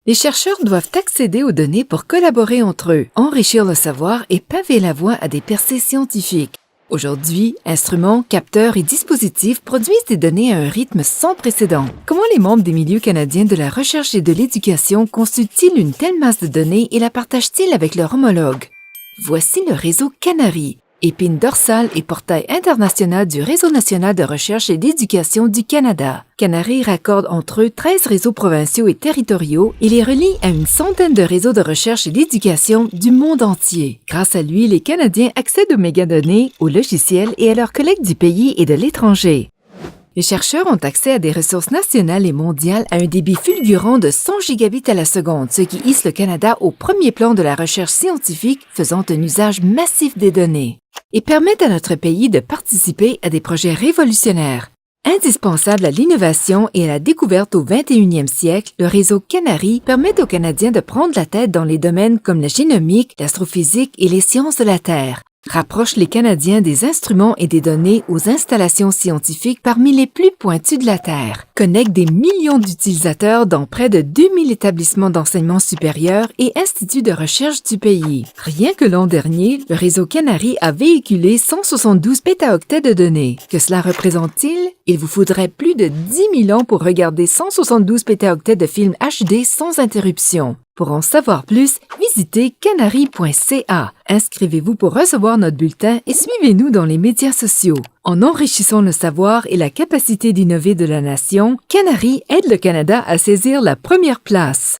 Les chercheurs doivent accéder aux données pour collaborer entre eux, enrichir le savoir et paver la voie à des percées scientifiques. Aujourd'hui, instruments, capteurs et dispositifs produisent des données à un rythme sans précédent. Comment les membres des milieux canadiens de la recherche et de l'éducation constituent-ils une telle masse de données et la partagent-ils avec leurs homologues? Voici le réseau Canary, épine dorsale et portail international du Réseau national de recherche et d'éducation du Canada. Canary raccorde entre eux 13 réseaux provinciaux et territoriaux et les relie à une centaine de réseaux de recherche et d'éducation du monde entier. Grâce à lui, les Canadiens accèdent aux mégadonnées, aux logiciels et à leurs collègues du pays et de l'étranger. Les chercheurs ont accès à des ressources nationales et mondiales à un débit fulgurant de 100 gigabits à la seconde, ce qui hisse le Canada au premier plan de la recherche scientifique, faisant un usage massif des données, et permettent à notre pays de participer à des projets révolutionnaires. Indispensable à l'innovation et à la découverte au 21e siècle, le réseau Canary permet aux Canadiens de prendre la tête dans les domaines comme la génomique, l'astrophysique et les sciences de la Terre. Rapproche les Canadiens des instruments et des données aux installations scientifiques parmi les plus pointues de la Terre. Connecte des millions d'utilisateurs dans près de 2000 établissements d'enseignement supérieur et instituts de recherche du pays. Rien que l'an dernier, le réseau Canary a véhiculé 172 pétaoctets de données. Que cela représente-t-il? Il vous faudrait plus de 10 000 ans pour regarder 172 pétaoctets de films HD sans interruption. Pour en savoir plus, visitez canary.ca. Inscrivez-vous pour recevoir notre bulletin et suivez-nous dans les médias sociaux. En enrichissant le savoir et la capacité d'innover de la nation, Canary aide le Canada à saisir la première place.